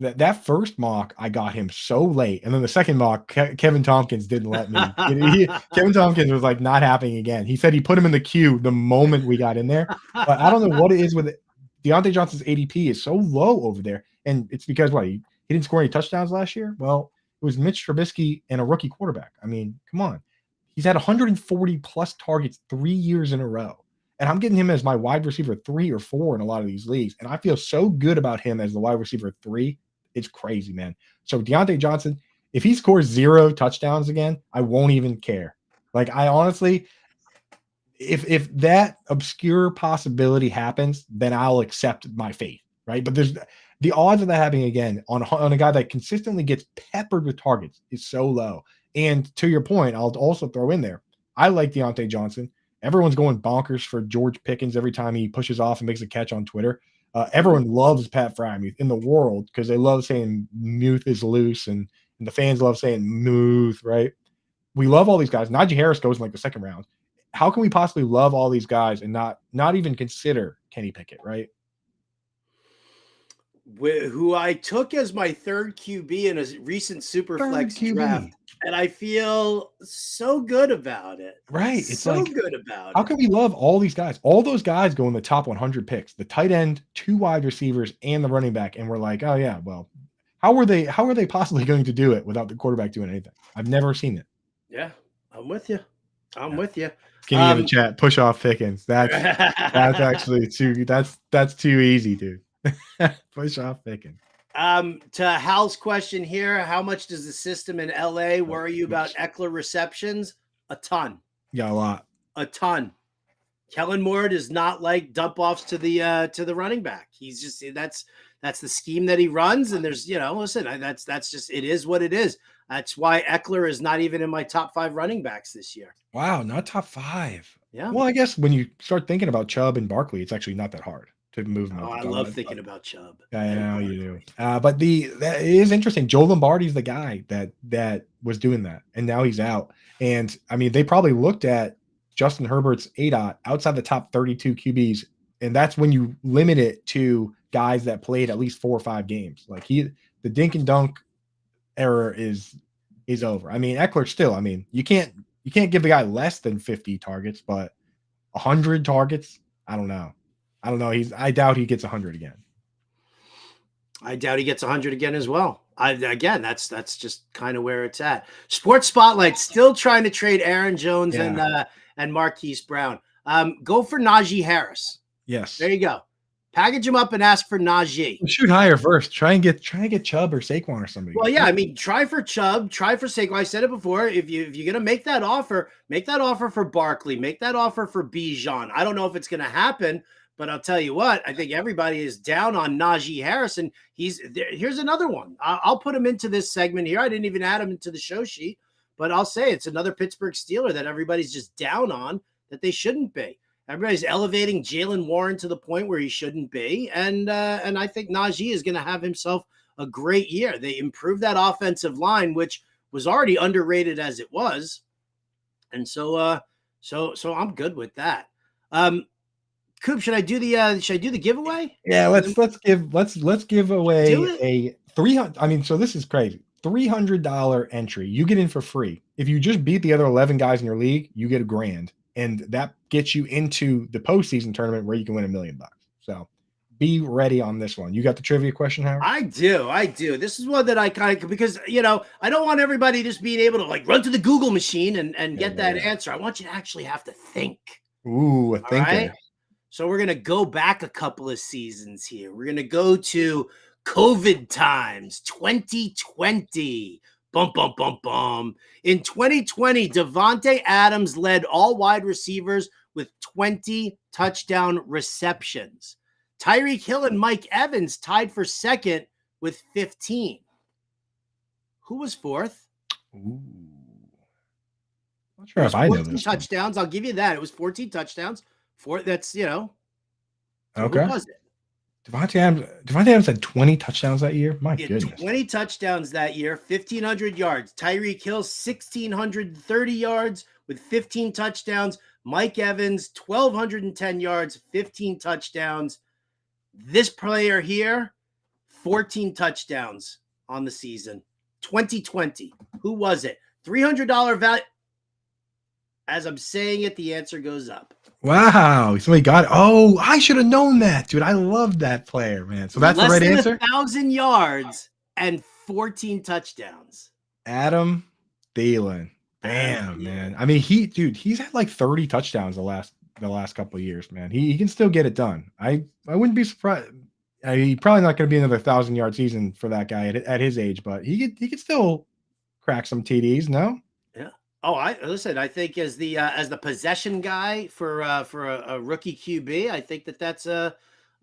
That first mock, I got him so late. And then the second mock, Kevin Tompkins didn't let me. Kevin Tompkins was like not happening again. He said he put him in the queue the moment we got in there. But I don't know what it is with it. Deontay Johnson's ADP is so low over there. And it's because he didn't score any touchdowns last year? Well, it was Mitch Trubisky and a rookie quarterback. I mean, come on. He's had 140 plus targets 3 years in a row. And I'm getting him as my wide receiver 3 or 4 in a lot of these leagues. And I feel so good about him as the wide receiver 3. It's crazy, man. So Deontay Johnson, if he scores 0 touchdowns again, I won't even care. Like, I honestly, if that obscure possibility happens, then I'll accept my fate, right? But there's the odds of that happening again on a guy that consistently gets peppered with targets is so low. And to your point, I'll also throw in there, I like Deontay Johnson. Everyone's going bonkers for George Pickens every time he pushes off and makes a catch on Twitter. Everyone loves Pat Frymuth in the world because they love saying Muth is loose, and the fans love saying Muth, right? We love all these guys. Najee Harris goes in like the second round. How can we possibly love all these guys and not even consider Kenny Pickett, right? Who I took as my 3rd QB in a recent Superflex draft. And I feel so good about it. Right. It's so like, good about it. How can we love all these guys? All those guys go in the top 100 picks, the tight end, 2 wide receivers, and the running back. And we're like, oh yeah, well, how are they possibly going to do it without the quarterback doing anything? I've never seen it. Yeah, I'm with you. With you. Skinny in the chat, push off Pickens. That's actually that's too easy, dude. Push off Pickens. To Hal's question here, how much does the system in LA worry you about Eckler receptions? A ton. Yeah, a lot. A ton. Kellen Moore does not like dump offs to the running back. He's just that's the scheme that he runs. And there's, listen, that's just, it is what it is. That's why Eckler is not even in my top 5 running backs this year. Wow, not top 5. Yeah. Well, I guess when you start thinking about Chubb and Barkley, it's actually not that hard to move them. I love thinking about Chubb. I know you do. But that is interesting. Joe Lombardi's the guy that was doing that, and now he's out. And I mean, they probably looked at Justin Herbert's ADOT outside the top 32 QBs, and that's when you limit it to guys that played at least 4 or 5 games. Like the dink and dunk era is over. I mean, Eckler still. I mean, you can't give the guy less than 50 targets, but 100 targets. I don't know. I doubt he gets 100 again. I doubt he gets 100 again as well. Again, that's just kind of where it's at. Sports Spotlight still trying to trade Aaron Jones and Marquise Brown. Go for Najee Harris. Yes. There you go. Package him up and ask for Najee. Shoot higher first. Try and get Chubb or Saquon or somebody. Well, yeah, I mean, try for Chubb, try for Saquon. I said it before. If you're gonna make that offer for Barkley, make that offer for Bijan. I don't know if it's gonna happen, but I'll tell you what, I think everybody is down on Najee Harris, and here's another one. I'll put him into this segment here. I didn't even add him into the show sheet, but I'll say it's another Pittsburgh Steeler that everybody's just down on that they shouldn't be. Everybody's elevating Jaylen Warren to the point where he shouldn't be, and I think Najee is going to have himself a great year. They improved that offensive line, which was already underrated as it was, and so I'm good with that. Coop, should I do the giveaway? Yeah, let's give away a 300. I mean, so this is crazy. $300 entry. You get in for free. If you just beat the other 11 guys in your league, you get $1,000. And that gets you into the postseason tournament where you can win $1 million. So be ready on this one. You got the trivia question, Howard? I do. This is one that I kind of, because, I don't want everybody just being able to like run to the Google machine and get that answer. I want you to actually have to think. Ooh, a thinker. Right? So we're going to go back a couple of seasons here. We're going to go to COVID times, 2020. Bum, bum, bum, bum. In 2020, Davante Adams led all wide receivers with 20 touchdown receptions. Tyreek Hill and Mike Evans tied for second with 15. Who was fourth? Ooh. Not sure if I know this. Touchdowns. I'll give you that. It was 14 touchdowns. That's, Okay. Who was it? Davante Adams had 20 touchdowns that year. My goodness. 20 touchdowns that year, 1,500 yards. Tyreek Hill, 1,630 yards with 15 touchdowns. Mike Evans, 1,210 yards, 15 touchdowns. This player here, 14 touchdowns on the season. 2020. Who was it? $300 value. As I'm saying it, the answer goes up. Wow. Somebody got it. Oh, I should have known that, dude. I love that player, man. So that's the right answer? 1,000 yards and 14 touchdowns. Adam Thielen. Damn, man. I mean, he's had like 30 touchdowns the last couple of years, man. He can still get it done. I wouldn't be surprised. He's probably not going to be another 1,000-yard season for that guy at his age, but he could still crack some TDs, no? Yeah. Oh, I think as the possession guy for a rookie QB, I think that's a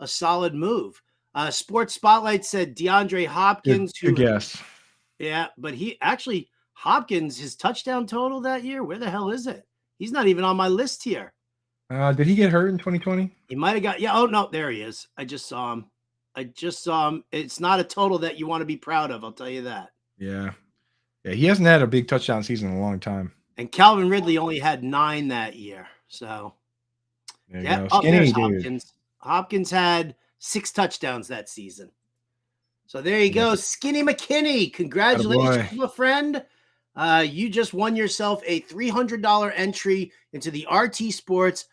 solid move. Sports Spotlight said DeAndre Hopkins. Good guess. Yeah, but Hopkins, his touchdown total that year, where the hell is it? He's not even on my list here. Did he get hurt in 2020? He might have got. Yeah. Oh no, there he is. I just saw him. It's not a total that you want to be proud of. I'll tell you that. Yeah. Yeah, he hasn't had a big touchdown season in a long time. And Calvin Ridley only had 9 that year. So, yeah. Skinny dude. Hopkins. Hopkins had 6 touchdowns that season. So there you go. Skinny McKinney. Congratulations, my friend. You just won yourself a $300 entry into the RT Sports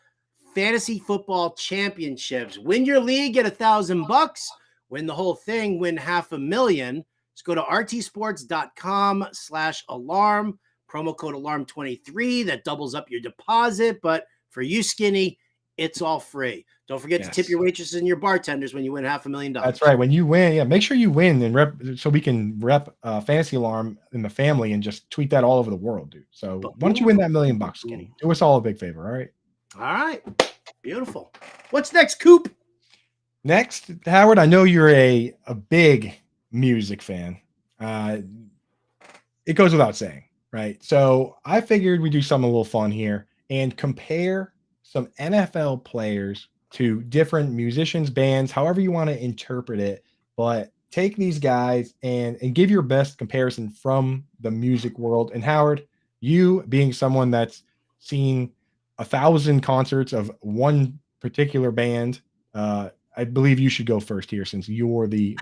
Fantasy Football Championships. Win your league, get $1,000. Win the whole thing, win $500,000. Just go to rtsports.com/alarm, promo code alarm23. That doubles up your deposit. But for you, Skinny, it's all free. Don't forget to tip your waitresses and your bartenders when you win $500,000. That's right. When you win, make sure you win and rep, so we can rep Fantasy Alarm in the family and just tweet that all over the world, dude. So why don't you win that $1,000,000, Skinny? Do us all a big favor, all right? All right. Beautiful. What's next, Coop? Next, Howard, I know you're a big music fan. It goes without saying, right? So I figured we'd do something a little fun here and compare some NFL players to different musicians, bands, however you want to interpret it, but take these guys and give your best comparison from the music world. And Howard, you being someone that's seen 1,000 concerts of one particular band, I believe you should go first here since you're the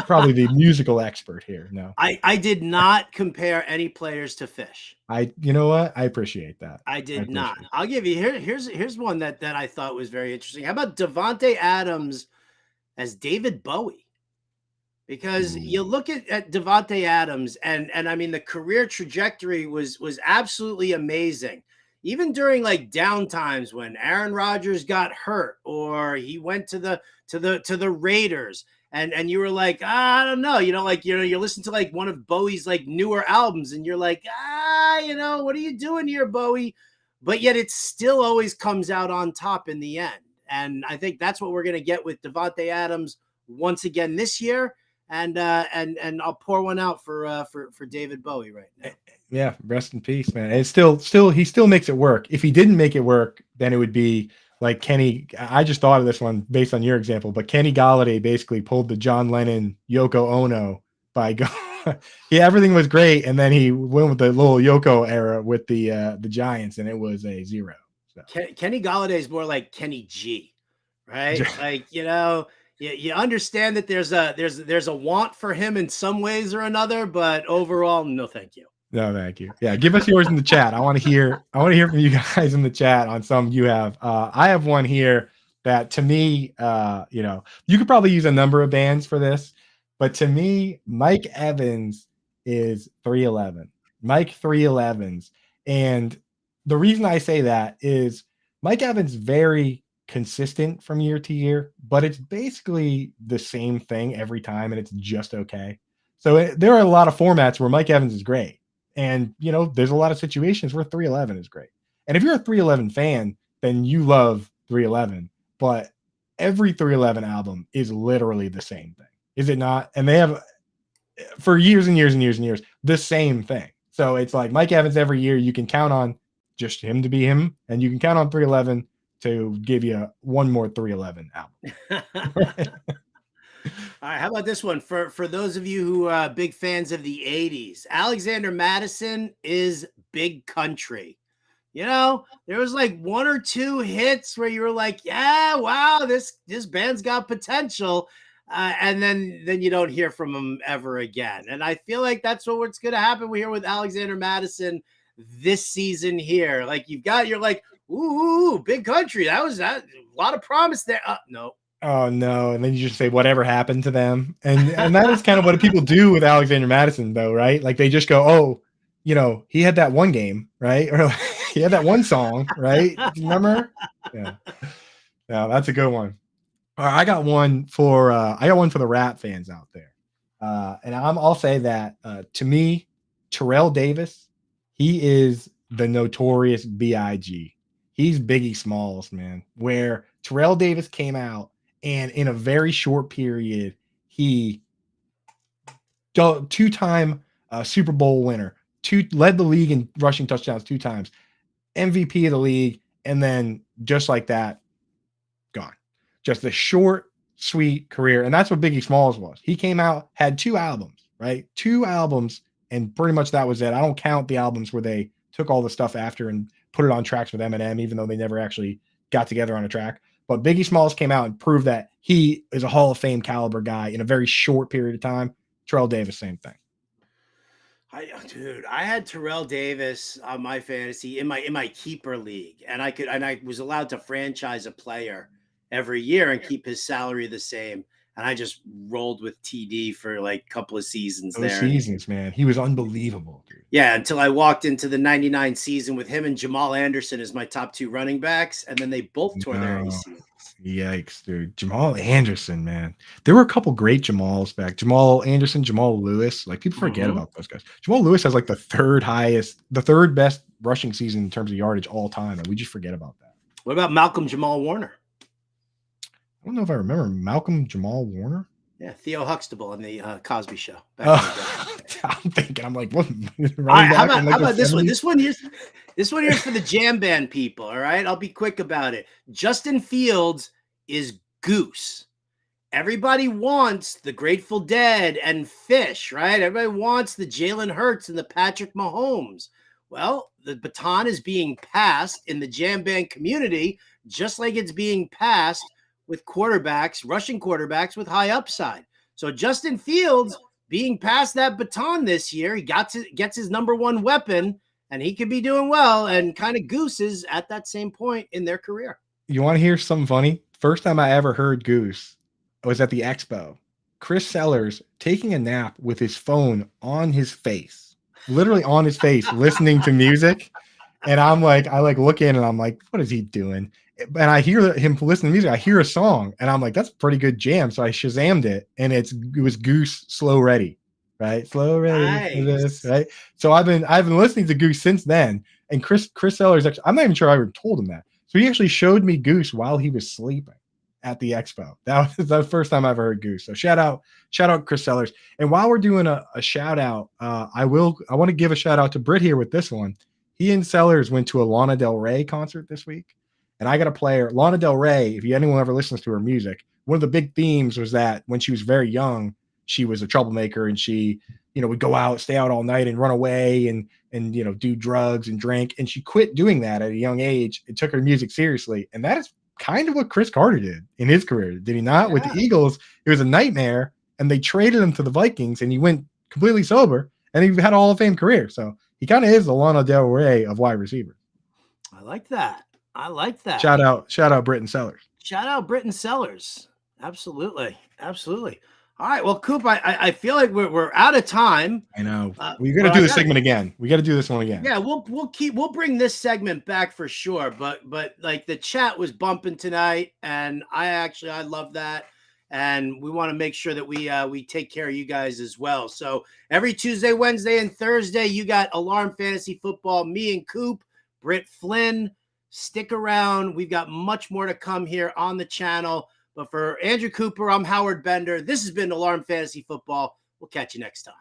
probably the musical expert here. No, I did not compare any players to Fish. you know what? I appreciate that. I I did not. appreciate I'll give you here's one that I thought was very interesting. How about Devontae Adams as David Bowie? Because that. you look at Devontae Adams, and I mean the career trajectory was absolutely amazing. Even during like down times when Aaron Rodgers got hurt or he went to the Raiders, and you were like, I don't know, like you listen to like one of Bowie's like newer albums, and you're like, what are you doing here, Bowie? But yet it still always comes out on top in the end. And I think that's what we're gonna get with Devontae Adams once again this year. And I'll pour one out for David Bowie right now. Yeah, rest in peace, man. And it's still he still makes it work. If he didn't make it work, then it would be like Kenny. I just thought of this one based on your example, but Kenny Galladay basically pulled the John Lennon Yoko Ono by yeah, everything was great, and then he went with the little Yoko era with the Giants, and it was a 0. So. Kenny Galladay is more like Kenny G, right? Like you understand that there's a want for him in some ways or another, but overall, no, thank you. No, thank you. Yeah, give us yours in the chat. I want to hear from you guys in the chat on some you have. I have one here that to me, you could probably use a number of bands for this, but to me, Mike Evans is 311. Mike 311s. And the reason I say that is Mike Evans very consistent from year to year, but it's basically the same thing every time, and it's just okay. So there are a lot of formats where Mike Evans is great. And, there's a lot of situations where 311 is great. And if you're a 311 fan, then you love 311. But every 311 album is literally the same thing. Is it not? And they have, for years and years and years and years, the same thing. So it's like Mike Evans every year, you can count on just him to be him. And you can count on 311 to give you one more 311 album. All right, how about this one? For those of you who are big fans of the 80s, Alexander Madison is Big Country. There was like one or two hits where you were like, yeah, wow, this band's got potential. And then you don't hear from him ever again. And I feel like that's what's going to happen here with Alexander Madison this season here. Like you're like, ooh, Big Country. That was a lot of promise there. No. Oh no. And then you just say whatever happened to them. And that is kind of what people do with Alexander Madison though, right? Like they just go, oh, he had that one game, right? Or he had that one song, right? Do you remember? Yeah. Yeah, that's a good one. All right, I got one for the rap fans out there. And I'll say that to me, Terrell Davis, he is the notorious B.I.G. He's Biggie Smalls, man, where Terrell Davis came out and in a very short period, he two-time Super Bowl winner, led the league in rushing touchdowns 2 times, MVP of the league, and then just like that, gone. Just a short, sweet career. And that's what Biggie Smalls was. He came out, had 2 albums, right? 2 albums, and pretty much that was it. I don't count the albums where they took all the stuff after and put it on tracks with Eminem, even though they never actually got together on a track. But Biggie Smalls came out and proved that he is a Hall of Fame caliber guy in a very short period of time. Terrell Davis, same thing. I had Terrell Davis on my fantasy in my keeper league, and I was allowed to franchise a player every year and keep his salary the same. And I just rolled with TD for like a couple of seasons there. Seasons, man. He was unbelievable, dude. Yeah, until I walked into the 99 season with him and Jamal Anderson as my top 2 running backs, and then they both tore their ACLs. Yikes, dude. Jamal Anderson, man. There were a couple great Jamals back. Jamal Anderson, Jamal Lewis. Like people forget about those guys. Jamal Lewis has like the third best rushing season in terms of yardage all time, and we just forget about that. What about Malcolm Jamal Warner? I don't know if I remember Malcolm Jamal Warner. Yeah, Theo Huxtable on the Cosby Show. I'm thinking, I'm like, what? Right, how about this one? This one here's for the jam band people. All right, I'll be quick about it. Justin Fields is Goose. Everybody wants the Grateful Dead and Fish, right? Everybody wants the Jalen Hurts and the Patrick Mahomes. Well, the baton is being passed in the jam band community, just like it's being passed with quarterbacks, rushing quarterbacks with high upside. So Justin Fields being passed that baton this year, he gets his number one weapon, and he could be doing well, and kind of Goose is at that same point in their career. You want to hear something funny? First time I ever heard Goose was at the Expo. Chris Sellers taking a nap with his phone on his face, literally on his face, listening to music. And I look in and I'm like, what is he doing? And I hear him listening to music. I hear a song and I'm like, that's a pretty good jam. So I Shazammed it, and it was Goose Slow Ready, right? Slow Ready for this, right? So I've been listening to Goose since then. And Chris Sellers, actually, I'm not even sure I ever told him that. So he actually showed me Goose while he was sleeping at the Expo. That was the first time I ever heard Goose. So shout out Chris Sellers. And while we're doing a shout out, I want to give a shout out to Britt here with this one. He and Sellers went to a Lana Del Rey concert this week. And I got a player, Lana Del Rey, if anyone ever listens to her music, one of the big themes was that when she was very young, she was a troublemaker, and she, would go out, stay out all night and run away and do drugs and drink. And she quit doing that at a young age and took her music seriously. And that is kind of what Chris Carter did in his career. Did he not? Yeah. With the Eagles, it was a nightmare, and they traded him to the Vikings, and he went completely sober, and he had a Hall of Fame career. So he kind of is the Lana Del Rey of wide receivers. I like that. Shout out Britton Sellers. Shout out Britton Sellers. Absolutely. All right. Well, Coop, I feel like we're out of time. I know. We got to do this segment again. We got to do this one again. Yeah, we'll bring this segment back for sure. But like the chat was bumping tonight, and I love that. And we want to make sure that we take care of you guys as well. So every Tuesday, Wednesday, and Thursday, you got Alarm Fantasy Football. Me and Coop, Britt Flynn. Stick around. We've got much more to come here on the channel. But for Andrew Cooper, I'm Howard Bender. This has been Alarm Fantasy Football. We'll catch you next time.